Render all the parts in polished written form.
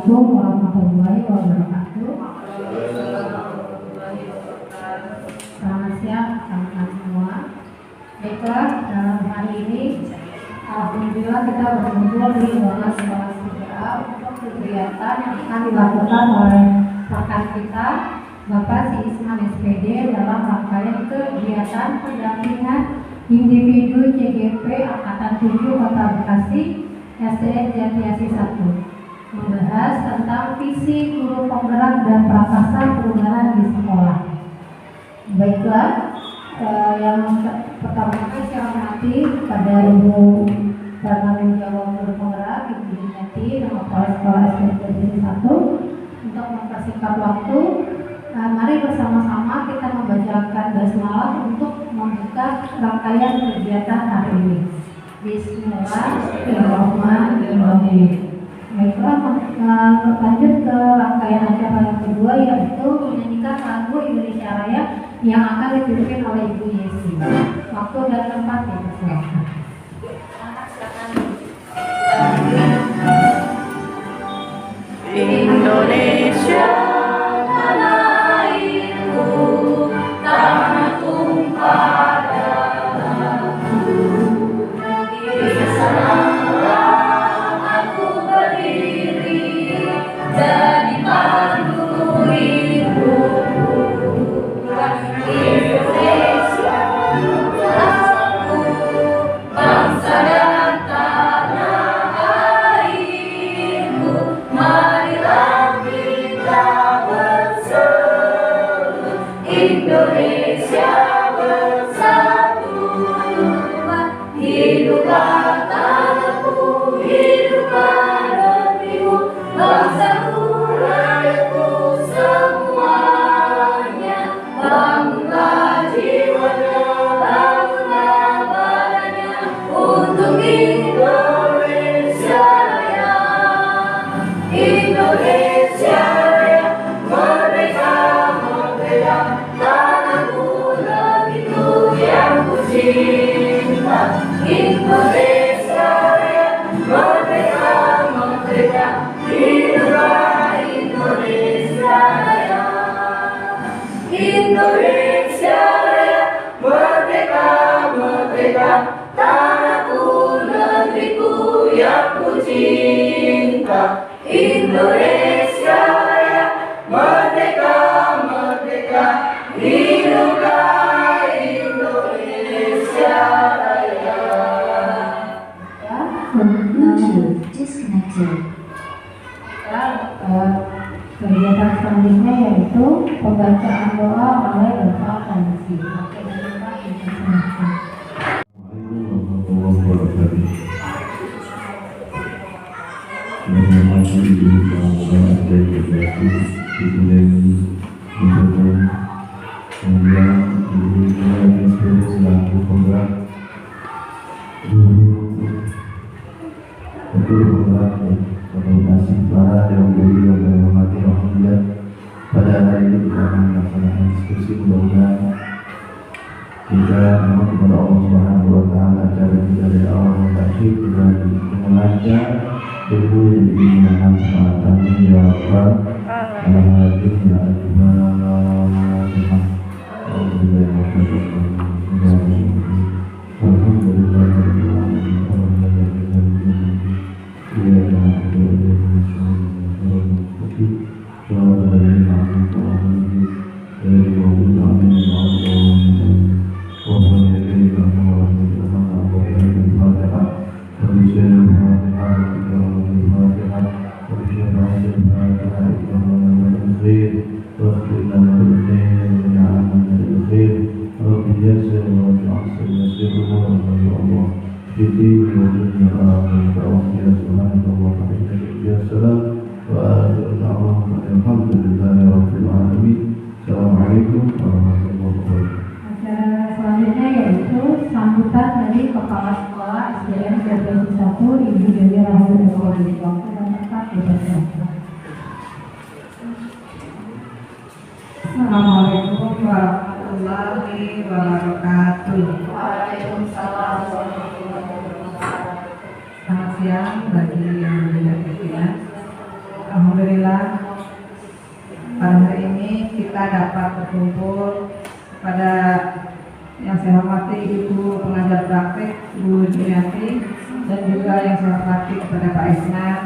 Assalamualaikum warahmatullahi wabarakatuh. Selamat siang teman-teman semua. Baiklah, hari ini alhamdulillah kita berkumpul di ruangan kelas 3A untuk kegiatan yang akan dilakukan oleh rekan kita Bapak Si Isman SPD dalam rangkaian kegiatan pendampingan individu CGP Angkatan 7 Kota Bekasi SDN Jatiasi 1 membahas tentang visi guru penggerak dan prakarsa perubahan di sekolah. Baiklah, yang pertama saya hormati pada Ibu Penanggung Jawab Guru Penggerak Ibu Yati dan Kepala Sekolah SDN Jatiasi 1 untuk mempersingkat waktu. Mari bersama-sama kita membacakan basmalah untuk membuka rangkaian kegiatan hari ini. Bismillahirrahmanirrahim. Baiklah, lanjut ke rangkaian acara yang kedua, yaitu menyanyikan lagu Indonesia Raya yang akan dipimpin oleh Ibu Yesi. Waktu dan tempat dipersilakan. Indonesia tanah airku, tanah tumpah darahku. Di sanalah aku berdiri, jadi pandu hidupku. Indonesia aku, bangsa dan tanah airku. Marilah kita bersatu, Indonesia bersatu. Hiduplah tanahku, hiduplah negeriku, bangsaku, rakyatku semuanya. Bangunlah jiwanya, bangunlah badannya untuk Indonesia Raya. Indonesia Raya, merdeka, merdeka, tanahku, negeriku yang ku cinta. Indonesia Raya, merdeka, merdeka, hiduplah Indonesia Raya. Indonesia Raya, merdeka, merdeka, tanahku, negeriku yang ku cinta. Indonesia Raya, merdeka, merdeka, hiduplah Indonesia Raya. Bluetooth disconnected. Kegiatan selanjutnya yaitu pembacaan doa oleh Bapak Komisi. Oke, Bapak dipersilakan. Pada hari ini kita akan melaksanakan diskusi mudah-mudahan kita mohon kepada Allah Subhanahu wa Ta'ala acara kita dari awal tasyrik dan dengan lancar ilmu yang diberikan manfaatnya ya Rabb. Alhamdulillah Assalamualaikum warahmatullahi wabarakatuh. Acara selanjutnya yaitu sambutan dari Kepala Sekolah SDN Jatiasi 1 Ibu Dewi Rahul Waktu dan tempat dipersilakan. Assalamualaikum warahmatullahi wabarakatuh. Waalaikumsalam warahmatullahi wabarakatuh. Selamat siang bagi yang berada di pimpinan. Alhamdulillah pada hari ini kita dapat berkumpul pada yang saya hormati Ibu pengajar praktik Bu Juliati, dan juga yang saya hormati kepada Pak Isnan,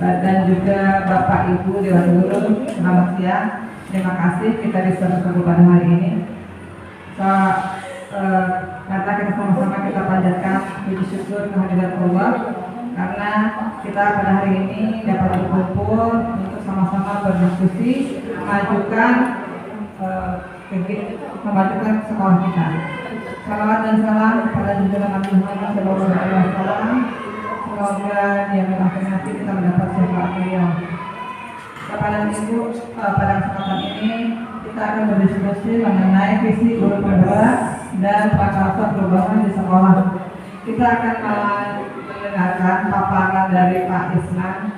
dan juga Bapak Ibu Dewan Guru. Selamat siang. Terima kasih kita bisa bertemu pada hari ini. Kata kita sama-sama kita panjatkan puji syukur kehadirat Allah karena kita pada hari ini dapat berkumpul untuk sama-sama berdiskusi memajukan sekolah kita. Salawat dan salam kepada junjungan Nabi Muhammad SAW. Semoga dia berkati kita mendapat syafaat beliau. Kepada Ibu, pada kesempatan ini kita akan berdiskusi mengenai visi guru penggerak dan faktor perubahan di sekolah. Kita akan mendengarkan paparan dari Pak Isnan,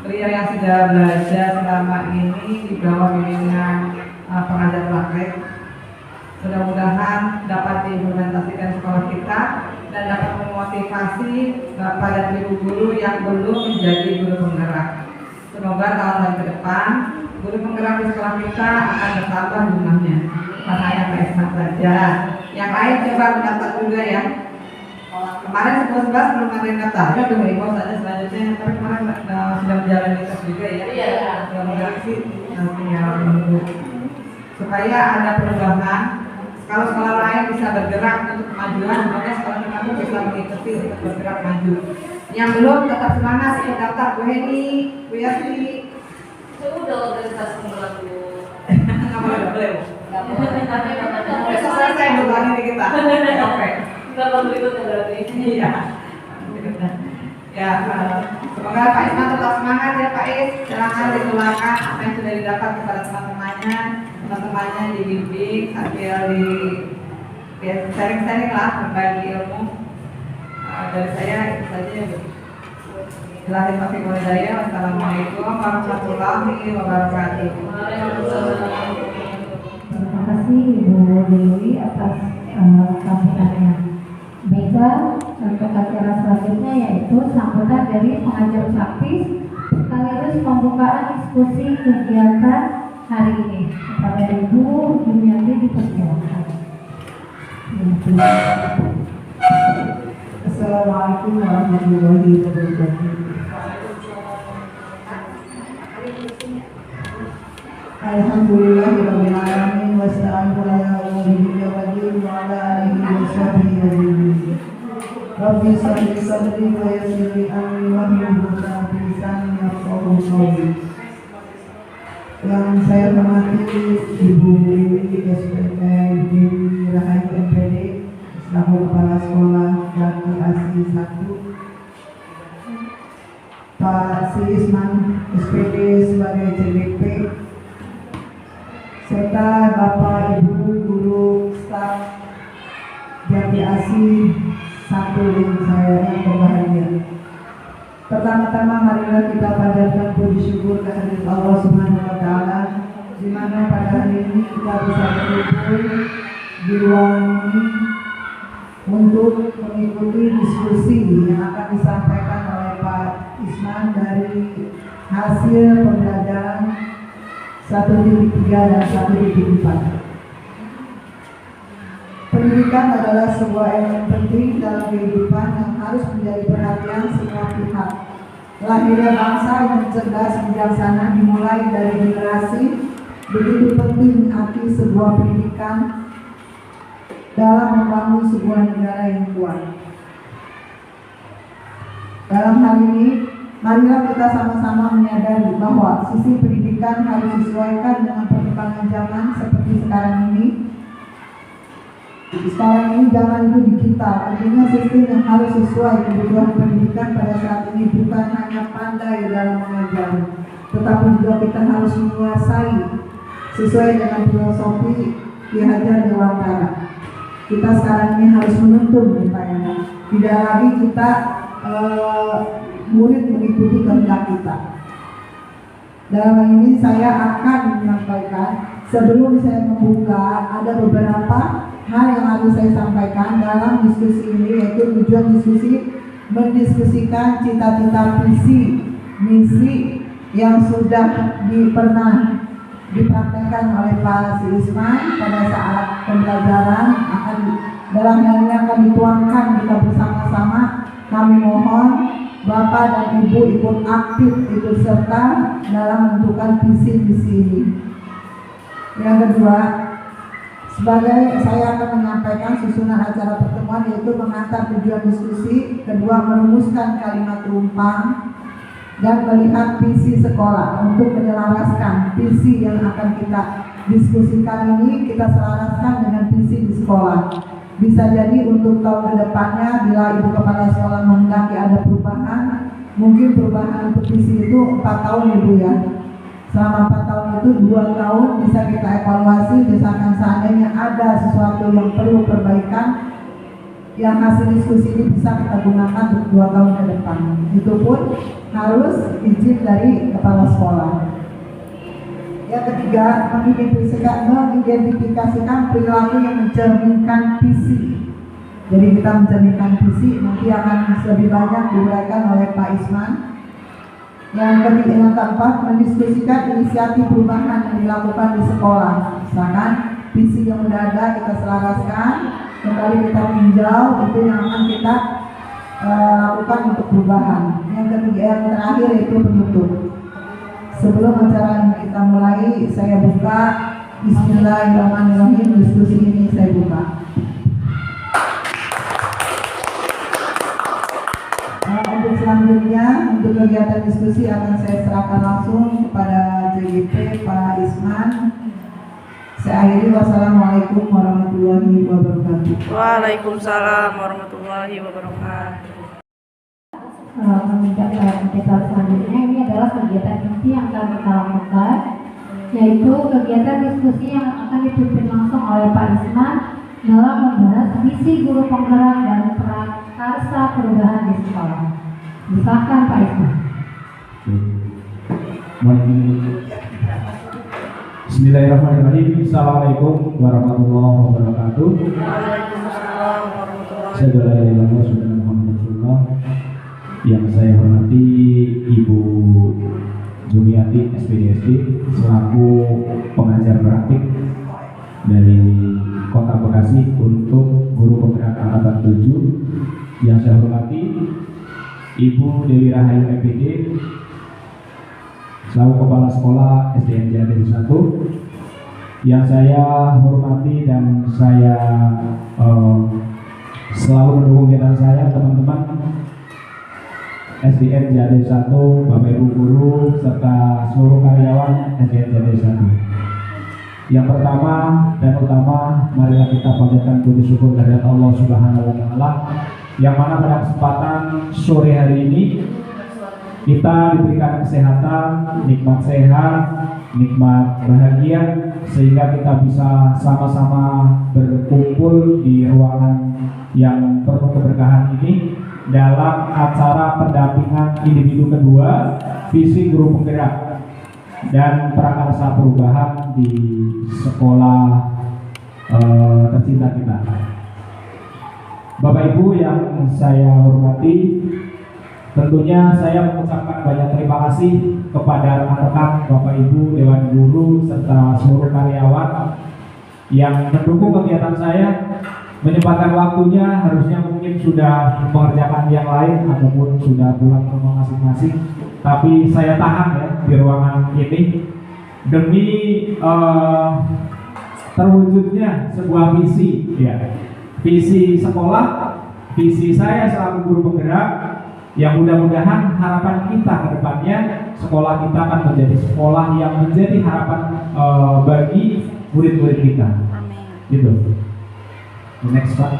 beliau yang sudah belajar selama ini di bawah bimbingan pengajar praktek. Mudah-mudahan dapat diimplementasikan sekolah kita dan dapat memotivasi Bapak dan Ibu guru yang belum menjadi guru penggerak. Semoga tahun ke depan guru penggerak di sekolah kita akan bertambah jumlahnya. Bukan hanya Pak Isnan saja, yang lain coba mendaftar juga ya. Kemarin 11 belum ada yang daftar, ya tunggu info saja selanjutnya. Tapi kemarin sudah menjalani tes juga ya. Mudah-mudahan sih tinggal menunggu supaya ada perubahan. Kalau sekolah lain bisa bergerak untuk kemajuan, maka sekolah kita pun bisa mengikuti untuk bergerak maju. Yang belum tetap semangat ikut daftar. Bu Heni, Bu Yasti. Sudah organisasi penggerak dulu. Nggak boleh. Besok selesai beban ini kita. Oke. Kalau berikutnya berarti. Iya. Ya, semoga Pak Isman tetap semangat ya Pak Is. Silahkan ditularkan apa yang sudah didapat kepada teman-temannya dibimbing sambil sharing-sharing lah, berbagi ilmu. Dari saya itu saja ya Bu. Silahkan Pak Hidayah. Wassalamualaikum warahmatullahi wabarakatuh. Terima kasih Ibu Dewi atas sambutannya. Baiklah, untuk acara selanjutnya yaitu sambutan dari pengajar praktis sekaligus pembukaan diskusi kegiatan hari ini. Kepada Ibu Juliati dipersilakan. Assalamualaikum warahmatullahi wabarakatuh. Alhamdulillahirabbil alamin wassalamu ala nabiyyina wa ala alihi washabbihi ajmain. Rabbi shrah li sadri wa yassir li amri wahlul 'uqdatam min lisani yafqahu qawli. Yang saya hormati Ibu SPT di Rahayu MPD selaku Kepala Sekolah Jati Asih 1, Pak Si Isman SPD sebagai CBP, serta Bapak Ibu guru staf Jati Asih 1 yang saya berbahagia. Pertama-tama marilah kita panjatkan puji syukur kehadirat Allah Subhanahu wa taala di mana pada hari ini kita bisa berkumpul di ruangan ini untuk mengikuti diskusi yang akan disampaikan oleh Pak Isman dari hasil pembelajaran 1.3 dan 1.4. Pendidikan adalah sebuah elemen penting dalam kehidupan yang harus menjadi perhatian semua pihak. Lahirnya bangsa yang cerdas bijaksana dimulai dari generasi. Begitu penting arti sebuah pendidikan dalam membangun sebuah negara yang kuat. Dalam hal ini, marilah kita sama-sama menyadari bahwa sisi pendidikan harus disesuaikan dengan perkembangan zaman seperti sekarang ini. Sekarang ini zaman itu digital, artinya sistem yang harus sesuai kebutuhan pendidikan pada saat ini bukan hanya pandai dalam mengajar, tetapi juga kita harus menguasai sesuai dengan filosofi Ki Hajar Dewantara. Kita sekarang ini harus menuntun upayanya, tidak lagi kita murid mengikuti kehendak kita. Dalam hal ini saya akan menyampaikan, sebelum saya membuka, ada beberapa hal yang harus saya sampaikan dalam diskusi ini, yaitu tujuan diskusi mendiskusikan cita-cita, visi, misi, yang sudah pernah dipraktekkan oleh Pak Isman pada saat pembelajaran akan dalam hal ini akan dituangkan kita bersama-sama. Kami mohon Bapak dan Ibu ikut aktif ikut serta dalam menentukan visi-visi ini. Yang kedua, saya akan menyampaikan susunan acara pertemuan, yaitu mengantar tujuan diskusi, kedua merumuskan kalimat rumpang, dan melihat visi sekolah untuk menyelaraskan visi yang akan kita diskusikan ini kita selaraskan dengan visi di sekolah. Bisa jadi untuk tahun kedepannya bila Ibu Kepala Sekolah menghendaki ada perubahan, mungkin perubahan untuk visi itu 4 tahun Ibu ya. Selama 4 tahun itu 2 tahun bisa kita evaluasi, misalkan seandainya ada sesuatu yang perlu perbaikan, yang hasil diskusi ini bisa kita gunakan untuk 2 tahun ke depan. Itu pun harus izin dari kepala sekolah. Yang ketiga, mengidentifikasikan perilaku yang mencerminkan visi. Jadi kita mencerminkan visi, nanti akan lebih banyak diuraikan oleh Pak Isman. Yang keempat, mendiskusikan inisiatif perubahan yang dilakukan di sekolah. Misalkan visi yang sudah ada kita selaraskan, kembali kita tinjau, itu yang akan kita lakukan untuk perubahan. Yang terakhir itu penutup. Sebelum acara ini kita mulai, saya buka Bismillahirrahmanirrahim. Diskusi ini saya buka. Untuk selanjutnya, untuk kegiatan diskusi akan saya serahkan langsung kepada JGP Pak Isman. Saya akhiri, wassalamualaikum warahmatullahi wabarakatuh. Waalaikumsalam warahmatullahi wabarakatuh. Kegiatan selanjutnya ini adalah kegiatan inti yang akan kita lakukan, yaitu kegiatan diskusi yang akan dipimpin langsung oleh Pak Isman dalam membahas visi guru penggerak dan prakarsa perubahan di sekolah. Silakan Pak Isman. Bismillahirrahmanirrahim. Assalamualaikum warahmatullahi wabarakatuh. Waalaikumsalam warahmatullahi Saudara Muhammad Rasulullah, yang saya hormati Ibu Jumiati SPDSD selaku pengajar praktik dari Kota Bekasi untuk guru penggerak angkatan 7. Yang saya hormati Ibu Dewi Rahayu MPD selaku Kepala Sekolah SDN Jati 1. Yang saya hormati dan saya selalu mendukung kegiatan saya, teman-teman SDN Jati 1, Bapak Ibu guru serta seluruh karyawan SDN Jati 1. Yang pertama dan utama, marilah kita panjatkan puji syukur kehadirat Allah Subhanahu wa taala, yang mana pada kesempatan sore hari ini kita diberikan kesehatan, nikmat sehat, nikmat bahagia, sehingga kita bisa sama-sama berkumpul di ruangan yang penuh keberkahan ini dalam acara pendampingan individu kedua visi guru penggerak dan prakarsa perubahan di sekolah tercinta kita. Bapak Ibu yang saya hormati, tentunya saya mengucapkan banyak terima kasih kepada rekan-rekan Bapak Ibu Dewan Guru serta seluruh karyawan yang mendukung kegiatan saya, menyempatkan waktunya. Harusnya mungkin sudah mengerjakan yang lain ataupun sudah pulang ke rumah masing-masing, tapi saya tahan ya di ruangan ini demi terwujudnya sebuah visi ya. Visi sekolah, visi saya selaku guru penggerak, yang mudah-mudahan harapan kita ke depannya sekolah kita akan menjadi sekolah yang menjadi harapan bagi murid-murid kita. Gitu. Next Pak.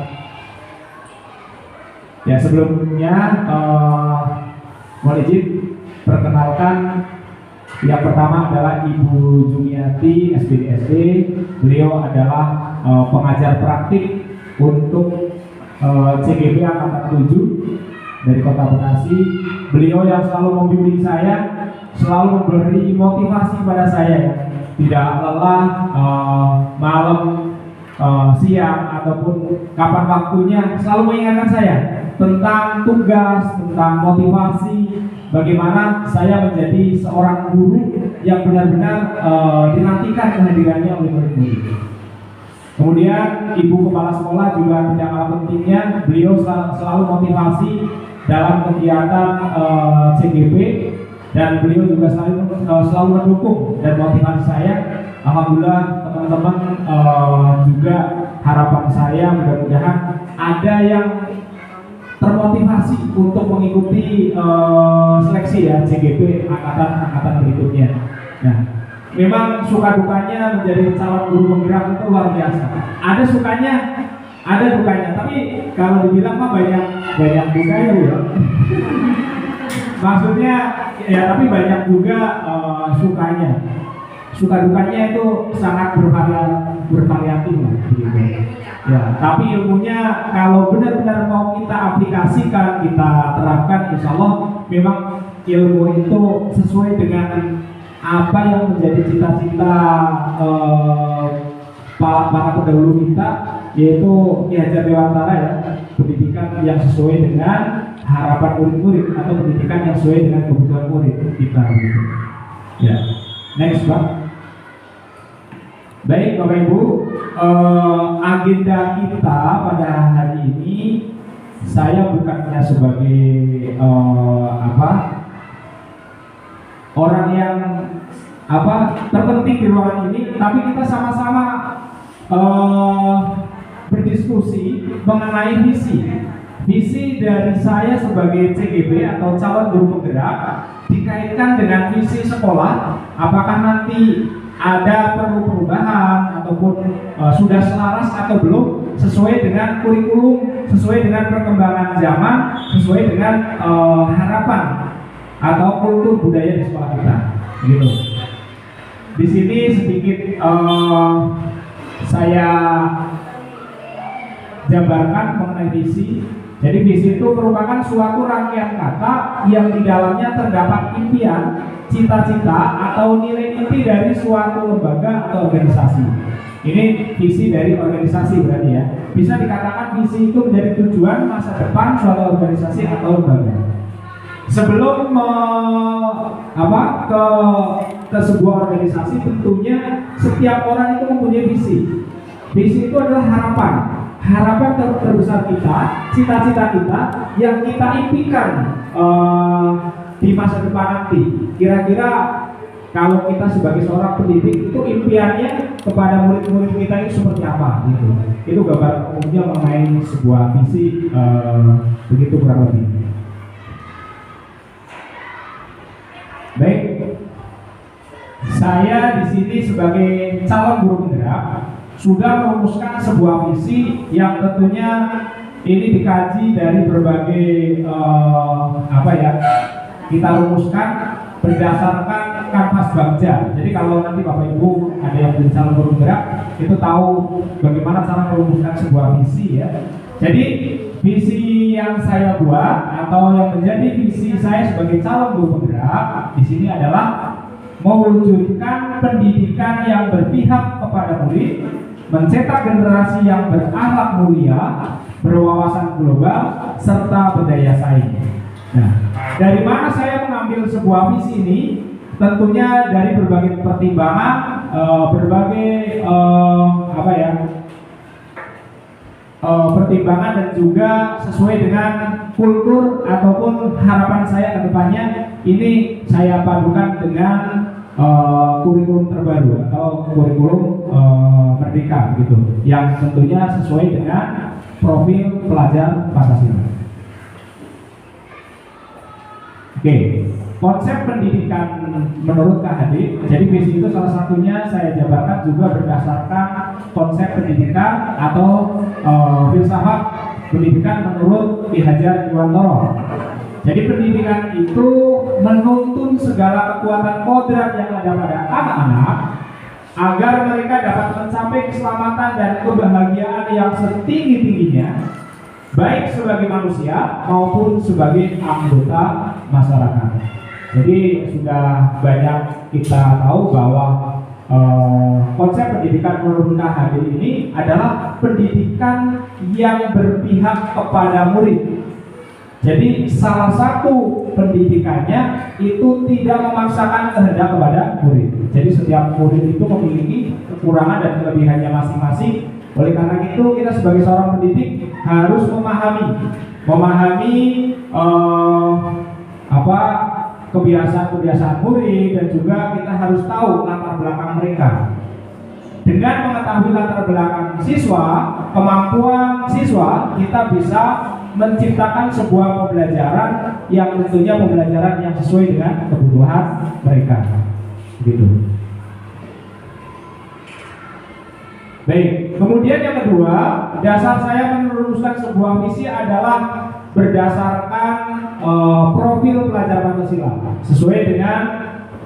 Ya, sebelumnya mohon izin perkenalkan, yang pertama adalah Ibu Jumiati SPDSD. Beliau adalah pengajar praktik untuk CGP angkatan 7 dari Kota Bekasi. Beliau yang selalu membimbing saya, selalu memberi motivasi pada saya, tidak lelah malam, siang ataupun kapan waktunya, selalu mengingatkan saya tentang tugas, tentang motivasi, bagaimana saya menjadi seorang guru yang benar-benar dinantikan kehadirannya oleh murid-murid. Kemudian Ibu Kepala Sekolah juga tidak kalah pentingnya, beliau selalu motivasi dalam kegiatan CGP, dan beliau juga selalu mendukung dan motivasi saya. Alhamdulillah teman-teman, juga harapan saya mudah-mudahan ada yang termotivasi untuk mengikuti seleksi ya CGP angkatan berikutnya. Nah, memang suka dukanya menjadi calon guru penggerak itu luar biasa. Ada sukanya, ada dukanya. Tapi kalau dibilang mah banyak dukanya ya. Maksudnya ya, tapi banyak juga sukanya. Suka dukanya itu sangat bervariatif lah gitu. Ya, tapi ilmunya kalau benar-benar mau kita aplikasikan, kita terapkan, insya Allah memang ilmu itu sesuai dengan apa yang menjadi cita-cita para pendahulu kita, yaitu Ki Hajar Dewantara ya, pendidikan yang sesuai dengan harapan murid-murid atau pendidikan yang sesuai dengan kebutuhan murid kita gitu. Ya, next Pak. Baik Bapak Ibu, agenda kita pada hari ini, saya bukannya sebagai orang yang terpenting di ruangan ini, tapi kita sama-sama berdiskusi mengenai visi dari saya sebagai CGP atau calon guru penggerak dikaitkan dengan visi sekolah. Apakah nanti ada perlu perubahan ataupun sudah selaras atau belum sesuai dengan kurikulum, sesuai dengan perkembangan zaman, sesuai dengan harapan atau kultur budaya di sekolah kita, gitu. Di sini sedikit saya jabarkan mengenai visi. Jadi visi itu merupakan suatu rangkaian kata yang di dalamnya terdapat impian, cita-cita atau nilai inti dari suatu lembaga atau organisasi. Ini visi dari organisasi berarti ya. Bisa dikatakan visi itu menjadi tujuan masa depan suatu organisasi atau lembaga. Sebelum ke sebuah organisasi, tentunya setiap orang itu mempunyai visi. Visi itu adalah harapan terbesar kita, cita-cita kita yang kita impikan di masa depan nanti. Kira-kira kalau kita sebagai seorang pendidik itu impiannya kepada murid-murid kita itu seperti apa gitu. Itu gambar umumnya mengenai sebuah visi, begitu kurang lebih. Baik, saya di sini sebagai calon guru penggerak sudah merumuskan sebuah visi yang tentunya ini dikaji dari berbagai kita rumuskan berdasarkan kanvas Bagja. Jadi kalau nanti Bapak Ibu ada yang menjadi calon guru penggerak itu tahu bagaimana cara merumuskan sebuah visi ya. Jadi visi yang saya buat atau yang menjadi visi saya sebagai calon guru penggerak di sini adalah mewujudkan pendidikan yang berpihak kepada murid, mencetak generasi yang berakhlak mulia, berwawasan global, serta berdaya saing. Nah, dari mana saya mengambil sebuah visi ini? Tentunya dari berbagai pertimbangan, pertimbangan dan juga sesuai dengan kultur ataupun harapan saya ke depannya. Ini saya padukan dengan kurikulum terbaru atau kurikulum merdeka gitu, yang tentunya sesuai dengan profil pelajar Pancasila. Oke, konsep pendidikan menurut KHD. Jadi visi itu salah satunya saya jabarkan juga berdasarkan konsep pendidikan atau filsafat pendidikan menurut Ki Hajar Dewantara. Jadi pendidikan itu menuntun segala kekuatan kodrat yang ada pada anak-anak agar mereka dapat mencapai keselamatan dan kebahagiaan yang setinggi-tingginya, baik sebagai manusia maupun sebagai anggota masyarakat. Jadi sudah banyak kita tahu bahwa konsep pendidikan menurut KHD ini adalah pendidikan yang berpihak kepada murid. Jadi salah satu pendidikannya itu tidak memaksakan kehendak kepada murid. Jadi setiap murid itu memiliki kekurangan dan kelebihannya masing-masing. Oleh karena itu kita sebagai seorang pendidik harus memahami kebiasaan-kebiasaan murid, dan juga kita harus tahu latar belakang mereka. Dengan mengetahui latar belakang siswa, kemampuan siswa, kita bisa menciptakan sebuah pembelajaran yang tentunya pembelajaran yang sesuai dengan kebutuhan mereka. Gitu. Baik, kemudian yang kedua, dasar saya merumuskan sebuah misi adalah berdasarkan profil pelajar Pancasila sesuai dengan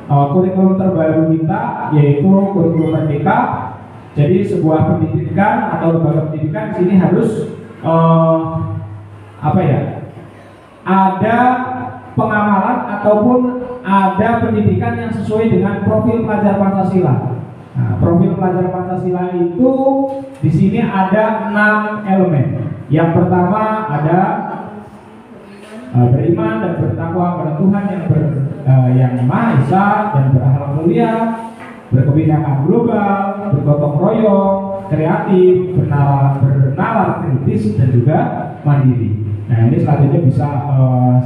kurikulum terbaru kita, yaitu kurikulum Merdeka. Jadi sebuah pendidikan atau lembaga pendidikan di sini harus ada pengamalan ataupun ada pendidikan yang sesuai dengan profil pelajar Pancasila. Nah, profil pelajar Pancasila itu di sini ada 6 elemen. Yang pertama ada beriman dan bertakwa kepada Tuhan yang Maha Esa dan berakhlak mulia, berkebinekaan global, bergotong royong, kreatif, bernalar kritis, dan juga mandiri. Nah, ini selanjutnya bisa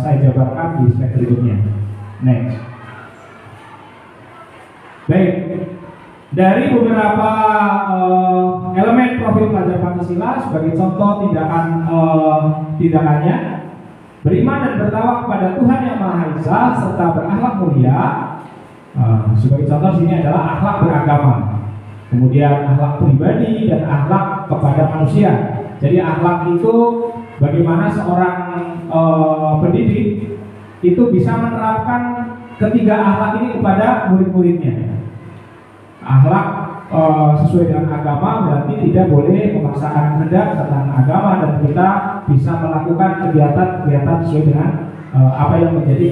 saya jabarkan di slide berikutnya. Next. Baik, dari beberapa elemen profil pelajar Pancasila sebagai contoh tindakannya: beriman dan bertakwa kepada Tuhan yang Maha Esa serta berakhlak mulia. Sebagai contoh sini adalah akhlak beragama, kemudian akhlak pribadi dan akhlak kepada manusia. Jadi akhlak itu bagaimana seorang pendidik itu bisa menerapkan ketiga akhlak ini kepada murid-muridnya. Akhlak sesuai dengan agama berarti tidak boleh memaksakan kehendak tentang agama, dan kita bisa melakukan kegiatan-kegiatan sesuai dengan apa yang menjadi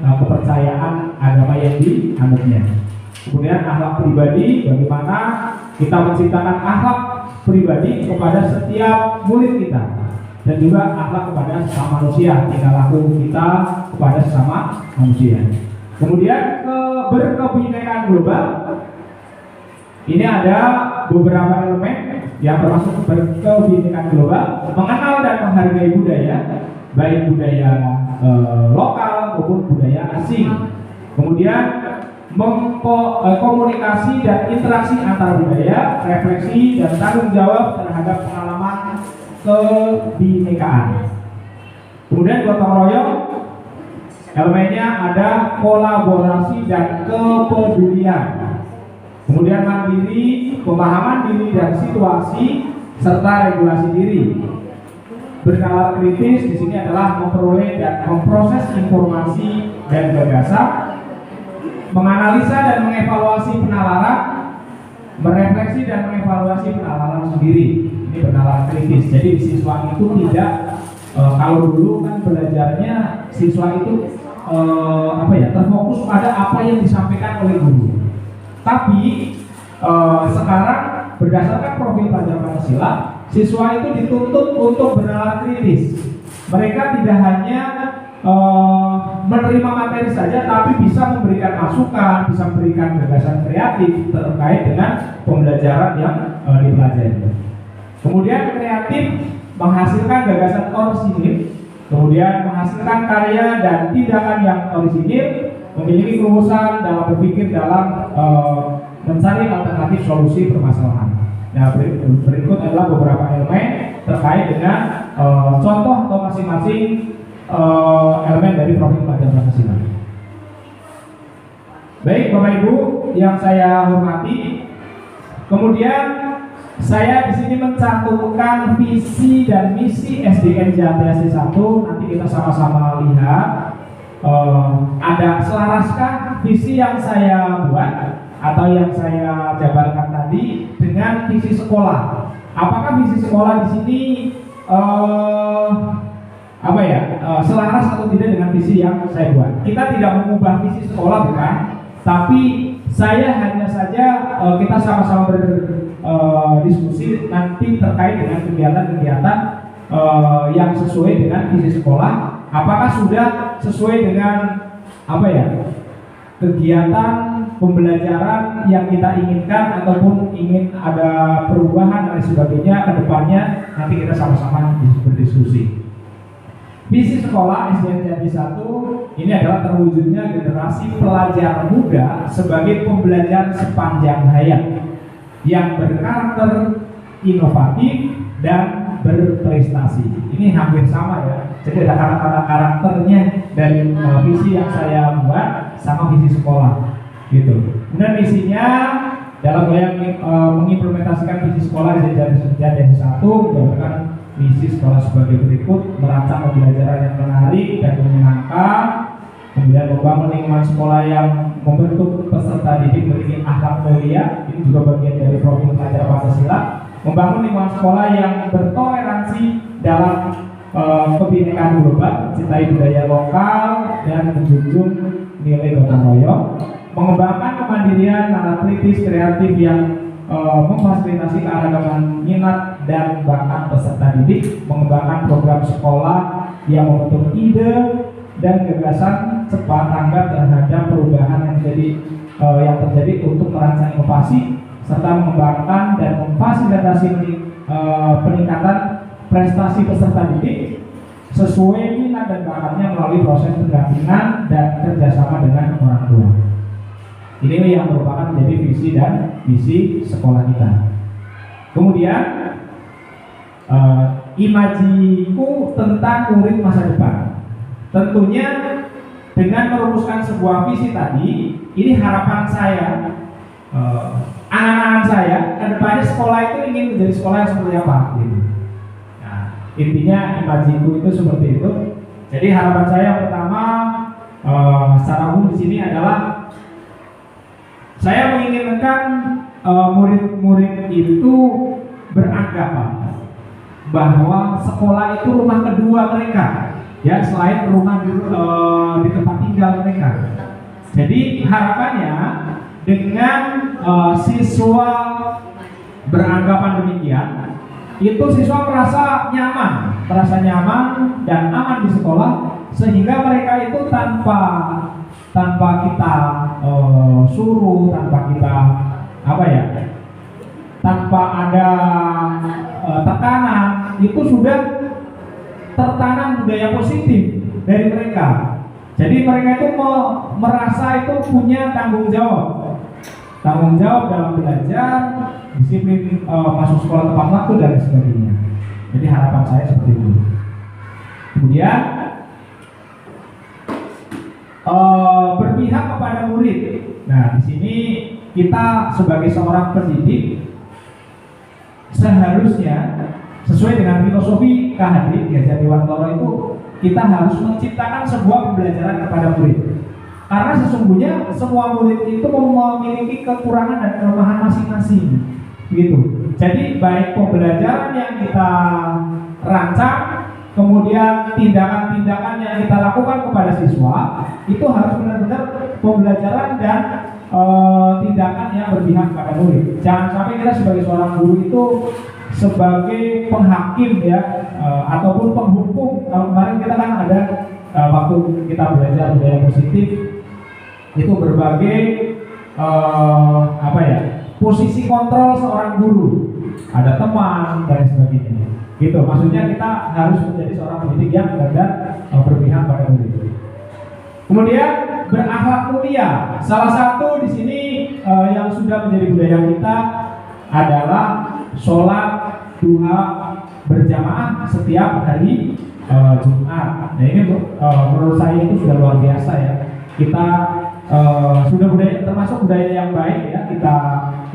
kepercayaan agama yang dianutnya. Kemudian akhlak pribadi, bagaimana kita menciptakan akhlak pribadi kepada setiap murid kita, dan juga akhlak kepada sesama manusia, tingkah laku kita kepada sesama manusia. Kemudian berkebinekaan global. Ini ada beberapa elemen yang termasuk berkebinekaan global: mengenal dan menghargai budaya, baik budaya lokal maupun budaya asing. Kemudian komunikasi dan interaksi antar budaya, refleksi dan tanggung jawab terhadap pengalaman kebinekaan. Kemudian gotong royong, elemennya ada kolaborasi dan kepedulian. Kemudian mandiri, pemahaman diri dan situasi serta regulasi diri. Bernalar kritis di sini adalah memperoleh dan memproses informasi dan gagasan, menganalisa dan mengevaluasi penalaran, merefleksi dan mengevaluasi penalaran sendiri. Ini bernalar kritis. Jadi siswa itu tidak kalau dulu kan belajarnya siswa itu terfokus pada apa yang disampaikan oleh guru. Tapi sekarang berdasarkan profil pelajar Pancasila, siswa itu dituntut untuk bernalar kritis. Mereka tidak hanya menerima materi saja, tapi bisa memberikan masukan, bisa memberikan gagasan kreatif terkait dengan pembelajaran yang dipelajari. Kemudian kreatif menghasilkan gagasan orisinil, kemudian menghasilkan karya dan tindakan yang orisinil, memiliki kelulusan dalam berpikir dalam mencari alternatif solusi permasalahan. Nah, berikut adalah beberapa elemen terkait dengan contoh atau masing-masing elemen dari profil pelajar Pancasila. Baik, Bapak Ibu yang saya hormati, kemudian saya di sini mencantumkan visi dan misi SDN JATSD 1. Nanti kita sama-sama lihat. Ada selaraskah visi yang saya buat atau yang saya jabarkan tadi dengan visi sekolah? Apakah visi sekolah di sini selaras atau tidak dengan visi yang saya buat? Kita tidak mengubah visi sekolah, bukan, tapi saya hanya saja kita sama-sama berdiskusi nanti terkait dengan kegiatan-kegiatan yang sesuai dengan visi sekolah. apakah sudah sesuai dengan apa ya, kegiatan pembelajaran yang kita inginkan ataupun ingin ada perubahan dan sebagainya ke depannya, nanti kita sama-sama berdiskusi. Visi sekolah SDN Jati 1 ini adalah terwujudnya generasi pelajar muda sebagai pembelajar sepanjang hayat yang berkarakter inovatif dan berprestasi. Ini hampir sama ya. Jadi ada kata-kata karakternya dari visi yang saya buat sama visi sekolah, gitu. Kemudian visinya dalam mengimplementasikan visi sekolah SDN Jati 1 menjabarkan misi sekolah sebagai berikut: merancang pembelajaran yang menarik dan menyenangkan, kemudian membangun lingkungan sekolah yang membentuk peserta didik memiliki akhlak mulia, ini juga bagian dari profil pelajar Pancasila. Membangun lingkungan sekolah yang bertoleransi dalam kebinekaan global, mencintai budaya lokal dan menjunjung nilai gotong royong. Mengembangkan kemandirian, nalar kritis, kreatif yang memfasilitasi keanekaragaman minat dan bakat peserta didik. Mengembangkan program sekolah yang membentuk ide dan gagasan cepat tanggap terhadap perubahan yang terjadi untuk merancang inovasi, serta mengembangkan dan memfasilitasi peningkatan prestasi peserta didik sesuai minat dan bakatnya melalui proses pendampingan dan kerjasama dengan orang tua. Ini yang merupakan menjadi visi dan misi sekolah kita. Kemudian imajiku tentang murid masa depan. Tentunya dengan merumuskan sebuah visi tadi, ini harapan saya, anak-anak saya ke depannya sekolah itu ingin menjadi sekolah yang seperti apa, gitu. Nah, intinya imajiku itu seperti itu. Jadi harapan saya yang pertama secara umum di sini adalah saya menginginkan murid-murid itu beranggapan bahwa sekolah itu rumah kedua mereka, ya, selain rumah di tempat tinggal mereka. Jadi harapannya dengan siswa beranggapan demikian, itu siswa merasa nyaman dan aman di sekolah, sehingga mereka itu tanpa kita suruh, tanpa kita tanpa ada tekanan, itu sudah tertanam budaya positif dari mereka. Jadi mereka itu merasa itu punya tanggung jawab dalam belajar, disiplin, masuk sekolah tepat waktu dan sebagainya. Jadi harapan saya seperti itu. Kemudian berpihak kepada murid. Nah, di sini kita sebagai seorang pendidik seharusnya sesuai dengan filosofi KHD Gajah Dewantara itu, kita harus menciptakan sebuah pembelajaran kepada murid. Karena sesungguhnya semua murid itu memiliki kekurangan dan kelemahan masing-masing, gitu. Jadi baik pembelajaran yang kita rancang, kemudian tindakan-tindakan yang kita lakukan kepada siswa, itu harus benar-benar pembelajaran dan tindakan yang berpihak pada murid. Jangan sampai kita sebagai seorang guru itu sebagai penghakim, ya, ataupun penghukum. Kalau kemarin kita kan ada waktu kita belajar budaya positif, itu berbagai posisi kontrol seorang guru, ada teman dan sebagainya. Gitu, maksudnya kita harus menjadi seorang pendidik yang benar-benar berpihak pada murid. Kemudian berakhlak mulia. Salah satu di sini yang sudah menjadi budaya kita adalah sholat duha berjamaah setiap hari Jumat. Nah, ini menurut saya itu sudah luar biasa, ya. Kita sudah budaya, termasuk budaya yang baik, ya, kita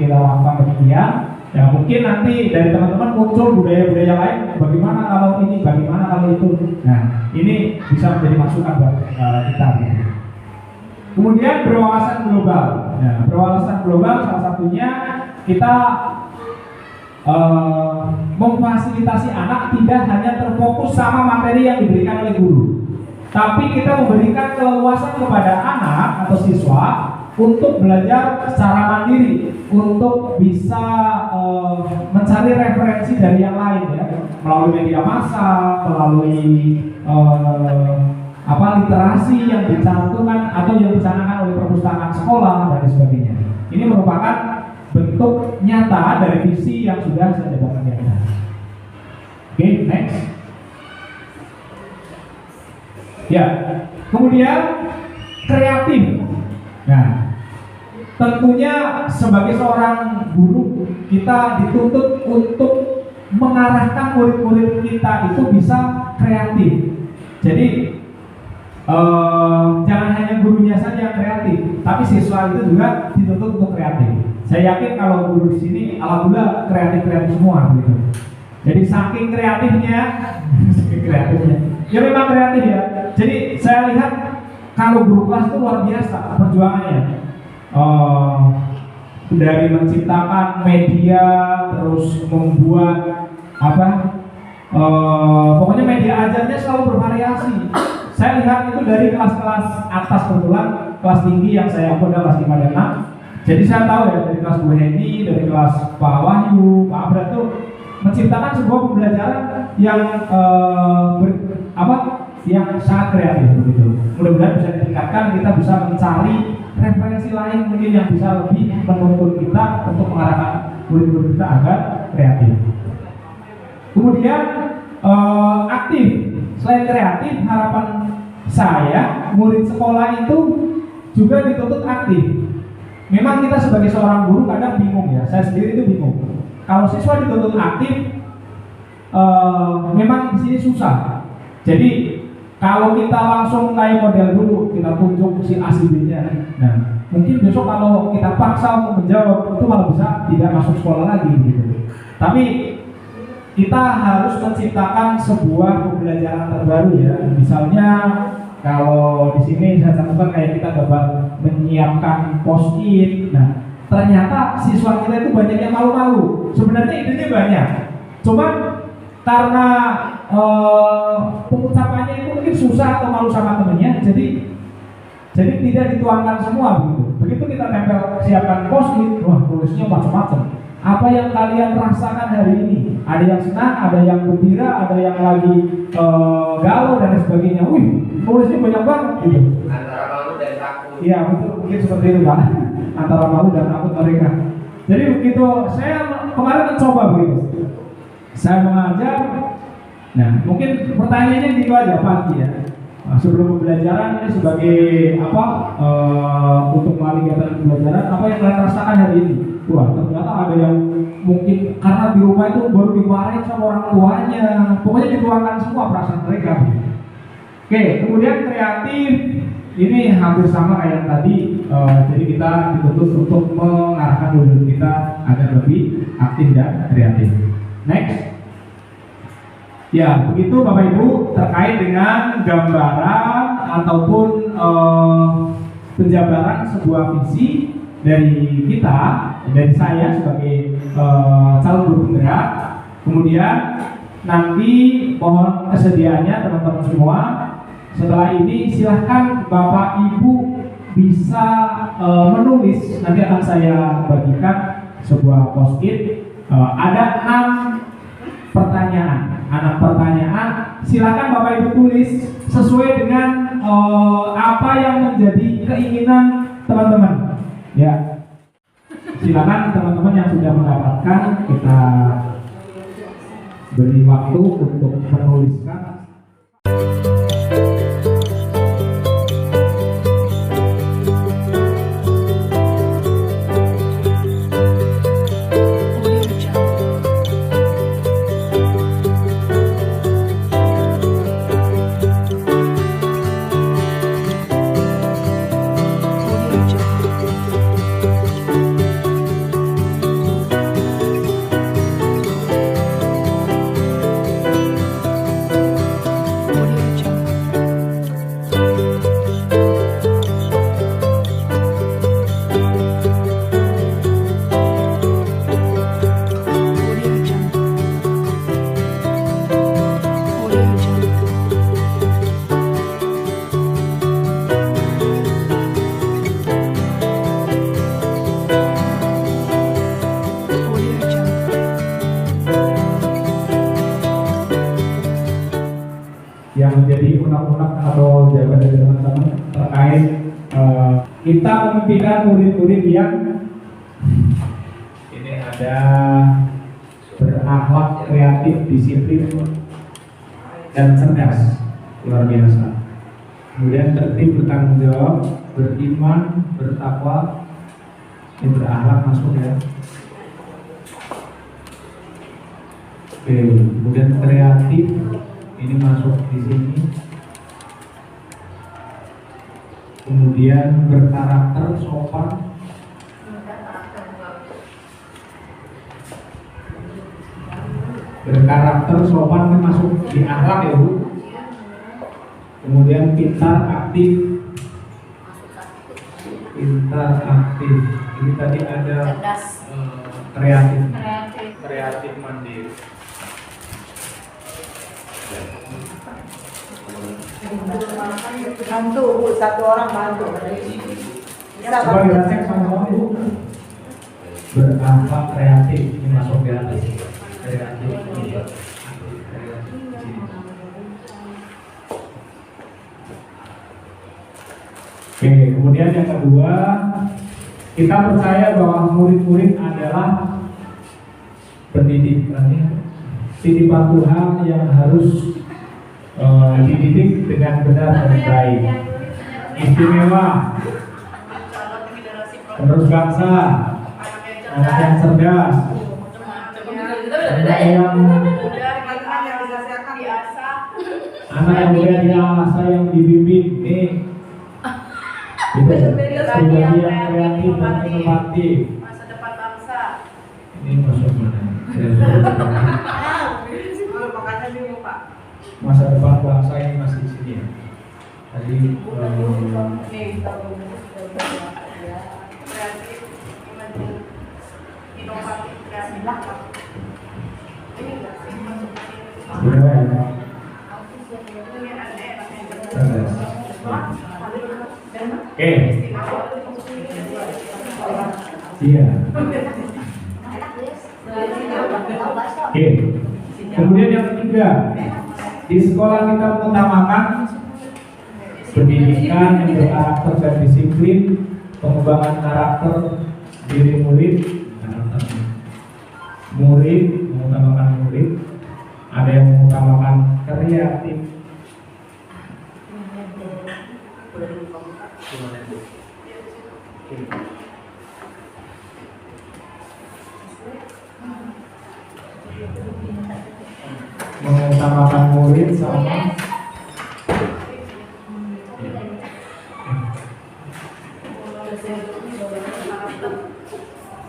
lakukan demikian. Ya, mungkin nanti dari teman-teman muncul budaya-budaya lain, bagaimana kalau ini, bagaimana kalau itu. Nah, ini bisa menjadi masukan buat kita. Kemudian berwawasan global. Nah, berwawasan global salah satunya kita memfasilitasi anak tidak hanya terfokus sama materi yang diberikan oleh guru, tapi kita memberikan keleluasan kepada anak atau siswa untuk belajar secara mandiri, untuk bisa mencari referensi dari yang lain, ya, melalui media massa, melalui literasi yang dicantumkan atau yang dicanangkan oleh perpustakaan sekolah dan sebagainya. Ini merupakan bentuk nyata dari visi yang sudah saya jabarkan di atas. Oke, next. Ya, kemudian kreatif. Nah, tentunya sebagai seorang guru kita dituntut untuk mengarahkan murid-murid kita itu bisa kreatif. Jadi jangan hanya gurunya saja yang kreatif, tapi siswa itu juga dituntut untuk kreatif. Saya yakin kalau guru di sini alhamdulillah kreatif semua gitu. Jadi saking kreatifnya, ya memang kreatif ya. Jadi saya lihat kalau guru kelas itu luar biasa perjuangannya. Dari menciptakan media, terus membuat pokoknya media ajarnya selalu bervariasi. Saya lihat itu dari kelas-kelas atas, kebetulan kelas tinggi yang saya adalah kelas 5 dan 6. Jadi saya tahu ya dari kelas Bu Heni, dari kelas Pak Wahyu, Pak Abra itu menciptakan sebuah pembelajaran yang yang sangat kreatif begitu. Mudah-mudahan bisa ditingkatkan, kita bisa mencari referensi lain mungkin yang bisa lebih menuntun kita untuk mengarahkan murid-murid kita agar kreatif. Kemudian aktif. Selain kreatif, harapan saya murid sekolah itu juga dituntut aktif. Memang kita sebagai seorang guru kadang bingung ya, saya sendiri itu bingung. Kalau siswa dituntut aktif, memang di sini susah. Jadi kalau kita langsung kayak model dulu, kita tunjuk si A si B-nya. Nah, mungkin besok kalau kita paksa untuk menjawab itu malah bisa tidak masuk sekolah lagi gitu. Tapi kita harus menciptakan sebuah pembelajaran terbaru ya. Misalnya kalau di sini saya catatkan kayak kita dapat menyiapkan post-it. Nah, ternyata siswa kita itu banyak yang malu-malu. Sebenarnya idenya banyak. Cuma karena pengucapannya itu mungkin susah atau malu sama temennya, jadi tidak dituangkan semua begitu. Begitu kita tempel siapkan post-it, wah tulisnya macam-macam. Apa yang kalian rasakan hari ini? Ada yang senang, ada yang gembira, ada yang lagi galau dan sebagainya. Wih, tulisnya banyak banget gitu. Antara malu dan takut. Iya betul, mungkin seperti itu Pak. Antara malu dan takut mereka. Jadi begitu saya kemarin mencoba begitu. Saya mengajar. Nah, mungkin pertanyaannya gitu aja Pak ya. Sebelum pembelajaran ini sebagai untuk melalui kegiatan pembelajaran, apa yang kalian rasakan hari ini? Wah, ternyata ada yang mungkin karena di rumah itu baru dimarahin sama orang tuanya. Pokoknya dituangkan semua perasaan mereka. Oke, kemudian kreatif ini hampir sama kayak tadi. Jadi kita dituntut untuk mengarahkan murid kita agar lebih aktif dan kreatif. Next. Ya, begitu Bapak Ibu terkait dengan gambaran ataupun penjabaran sebuah visi dari kita, dari saya sebagai calon guru penggerak. Kemudian nanti mohon kesediaannya teman-teman semua. Setelah ini silahkan Bapak Ibu bisa menulis. Nanti akan saya bagikan sebuah post-it. Ada 6 pertanyaan. Silakan Bapak Ibu tulis sesuai dengan apa yang menjadi keinginan teman-teman. Ya, silakan teman-teman yang sudah mendapatkan, kita beri waktu untuk menuliskan. kita memimpikan murid-murid yang ini ada berakhlak, kreatif, disiplin, dan cerdas, luar biasa. Kemudian tertib, bertanggung jawab, beriman, bertakwa, ini berakhlak masuk ya. Oke, kemudian kreatif, ini masuk di sini. Kemudian berkarakter, sopan. Berkarakter, sopan kan masuk di akhlak ya Bu. Kemudian pintar, aktif. Pintar, aktif. Ini tadi ada kreatif. Kreatif, mandiri. Bantu Bu, satu orang bantu. Coba dirasakan sama Bu. Berakhlak, kreatif, ini masuk di atas. Kreatif. Oke, kemudian yang kedua, kita percaya bahwa murid-murid adalah pendidik, titipan Tuhan yang harus dididik dengan benar dan baik, istimewa, penerus bangsa, anak yang cerdas, anak yang mudah diasah, yang dibimbing. Nih, pribadi yang kreatif dan inovatif. Masa depan bangsa. Ini masuk mana? Makanya bingung Pak. Masa depan bangsa ini masih di sini ya. Tadi Kreatif, inovatif, kreatif. Ini enggak sih masuk ke sini. berapa ya? Oke. Iya. Oke. Kemudian yang ketiga, di sekolah kita mengutamakan pendidikan yang berkarakter dan disiplin, pengembangan karakter diri murid, mengutamakan murid, ada yang mengutamakan kreatif. Mengutamakan murid sama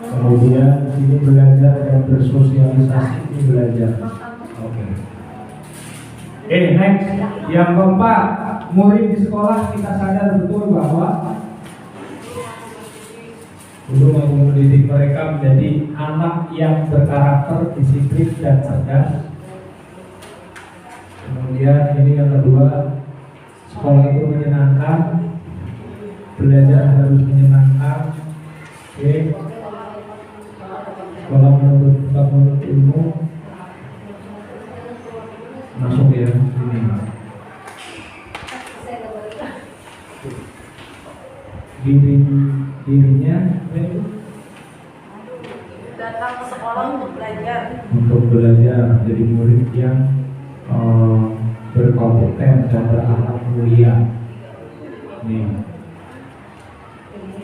kemudian ini belajar dan bersosialisasi, ini belajar. Oke. Next, yang keempat, murid di sekolah kita sadar betul bahwa untuk mendidik mereka menjadi anak yang berkarakter, disiplin dan cerdas. Kemudian ini yang kedua, sekolah itu menyenangkan, belajar harus menyenangkan. Oke. Sekolah menuntut ilmu, masuk ya ini. Dirinya Datang ke sekolah untuk belajar. jadi murid yang berkompeten dan berakhlak mulia. Nih.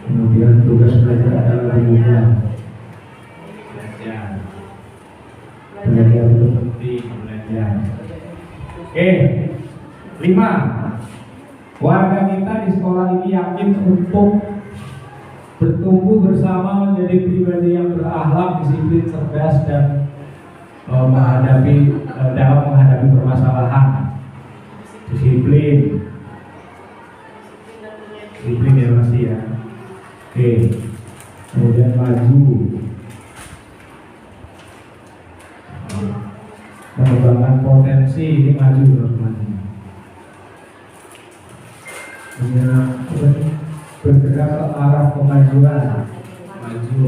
Kemudian tugas belajar adalah belajar. Belajar itu penting, belajar. Oke, 5. Warga kita di sekolah ini yakin untuk bertumbuh bersama menjadi pribadi yang berakhlak, disiplin, cerdas dan dalam menghadapi permasalahan. Disiplin ya masih ya. Oke, kemudian maju, mengembangkan potensi, ini maju teman-teman. Bergerak ke arah kemajuan, maju.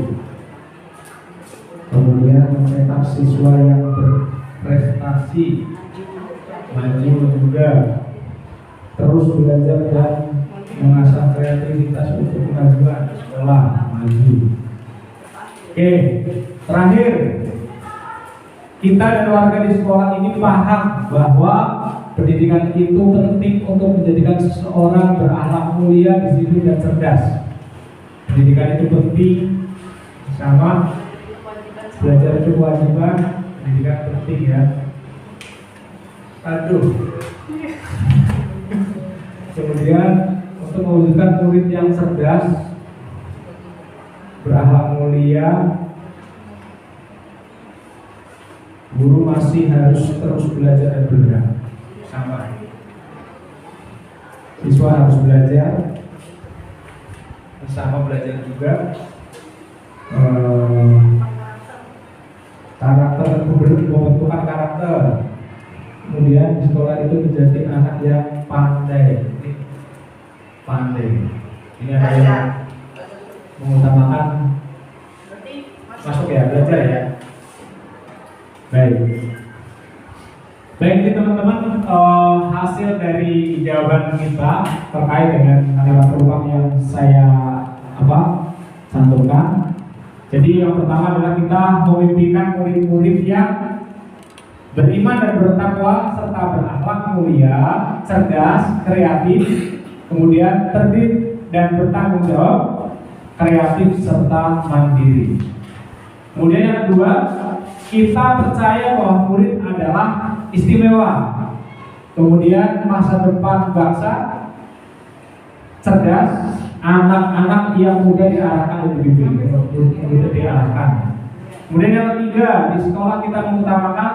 Kemudian mencetak siswa yang berprestasi, maju juga. Terus belajar dan mengasah kreativitas untuk kemajuan sekolah maju. Oke, terakhir, kita dan warga di sekolah ini paham bahwa pendidikan itu penting untuk menjadikan seseorang berakhlak mulia, disiplin dan cerdas. Pendidikan itu penting, sama belajar itu kewajiban, pendidikan penting ya. Aduh. Kemudian untuk mewujudkan murid yang cerdas, berakhlak mulia, guru masih harus terus belajar dan bergerak. Sama. Siswa harus belajar, bersama belajar juga. Karakter pembentukan karakter. Kemudian di sekolah itu menjadi anak yang pandai. Ini ada yang mengutamakan masuk ya, belajar ya. Baik ini teman-teman, hasil dari jawaban kita terkait dengan kalimat perubahan yang saya cantumkan. Jadi yang pertama adalah kita memimpikan murid-murid yang beriman dan bertakwa serta berakhlak mulia, cerdas, kreatif, kemudian tertib dan bertanggung jawab, kreatif serta mandiri. Kemudian yang kedua, kita percaya bahwa murid adalah istimewa. Kemudian masa depan bangsa cerdas, anak-anak yang mudah diarahkan oleh bimbing, mudah diarahkan. Kemudian yang ketiga, di sekolah kita mengutamakan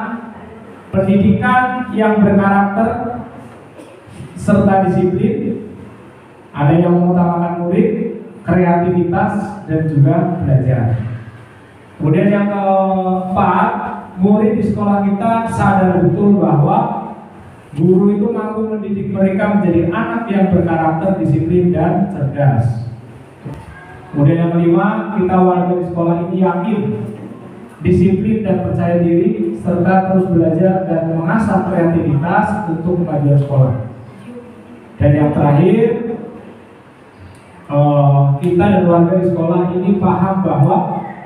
pendidikan yang berkarakter serta disiplin. Ada yang mengutamakan murid, kreativitas dan juga belajar. Kemudian yang keempat, murid di sekolah kita sadar betul bahwa guru itu mampu mendidik mereka menjadi anak yang berkarakter, disiplin dan cerdas. Kemudian yang kelima, kita warga di sekolah ini yakin, disiplin dan percaya diri serta terus belajar dan mengasah kreativitas untuk kemajuan sekolah. Dan yang terakhir, kita dan warga di sekolah ini paham bahwa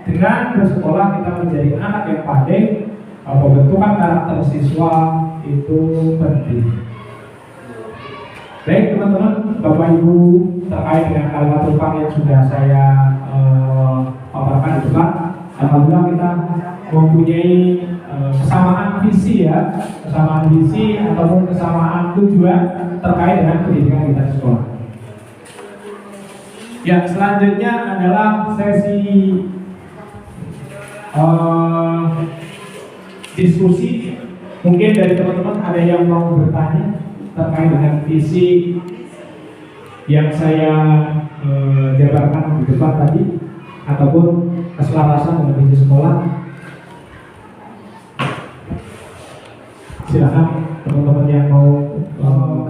dengan bersekolah kita menjadi anak yang pandai, pembentukan karakter siswa itu penting. Baik teman-teman, Bapak Ibu, terkait dengan kalimat tumpang yang sudah saya paparkan di depan, alhamdulillah kita mempunyai kesamaan visi ya, kesamaan visi ataupun kesamaan tujuan terkait dengan pendidikan kita di sekolah. Yang selanjutnya adalah sesi diskusi. Mungkin dari teman-teman ada yang mau bertanya terkait dengan visi yang saya jabarkan di depan tadi, ataupun keselarasan dengan visi sekolah. Silakan teman-teman yang mau.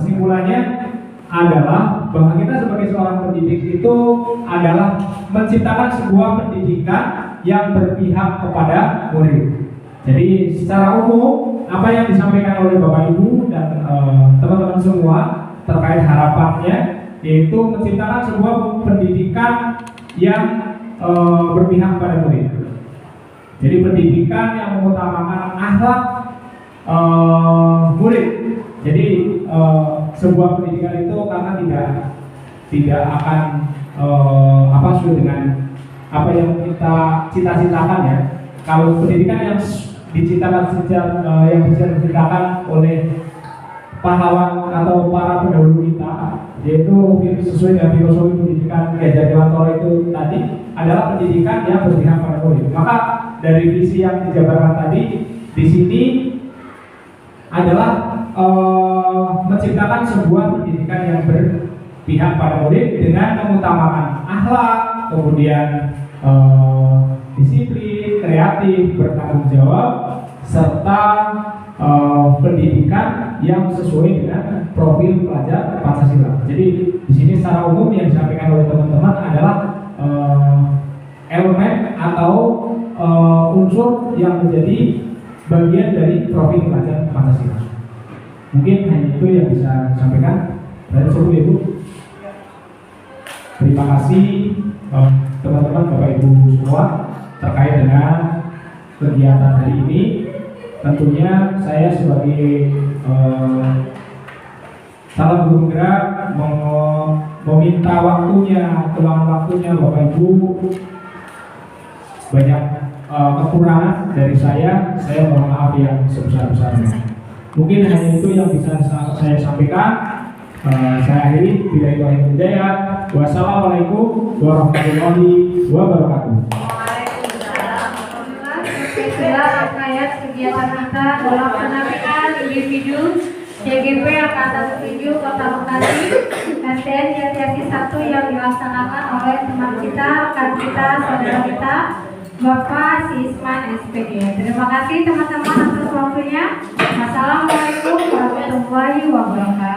Kesimpulannya adalah bahwa kita sebagai seorang pendidik itu adalah menciptakan sebuah pendidikan yang berpihak kepada murid. Jadi secara umum apa yang disampaikan oleh Bapak Ibu dan teman-teman semua terkait harapannya, yaitu menciptakan sebuah pendidikan yang berpihak kepada murid. Jadi pendidikan yang mengutamakan akhlak murid. Jadi sebuah pendidikan itu karena tidak akan sesuai dengan apa yang kita cita-citakan ya. Kalau pendidikan yang diciptakan oleh pahlawan atau para pendahulu kita, yaitu sesuai dengan filosofi pendidikan Gajah Dewantara itu tadi, adalah pendidikan yang berpihak pada murid. Maka dari visi yang dijabarkan tadi di sini adalah menciptakan sebuah pendidikan yang berpihak pada murid dengan mengutamakan akhlak, kemudian disiplin, kreatif, bertanggung jawab, serta pendidikan yang sesuai dengan profil pelajar Pancasila. Jadi di sini secara umum yang disampaikan oleh teman-teman adalah elemen atau unsur yang menjadi bagian dari profil pelajar Pancasila. Mungkin hanya itu yang bisa disampaikan. Dari seluruh Ibu. terima kasih teman-teman Bapak Ibu semua terkait dengan kegiatan hari ini. Tentunya saya sebagai salah guru penggerak meminta keuangan waktunya Bapak Ibu. Banyak kekurangan dari saya mohon maaf yang sebesar-besarnya. Mungkin hanya itu yang bisa saya sampaikan. Saya akhiri, billahi hidayah. Wassalamualaikum warahmatullahi wabarakatuh. Setelah rangkaian kegiatan kita dalam penampilan individu CGP Angkatan 7 Kota Bekasi STN Jatiasi 1 yang dilaksanakan oleh teman kita, rekan kita, saudara kita, Bapak Sisman SPD. Terima kasih teman-teman atas waktunya. Wassalamualaikum warahmatullahi wabarakatuh.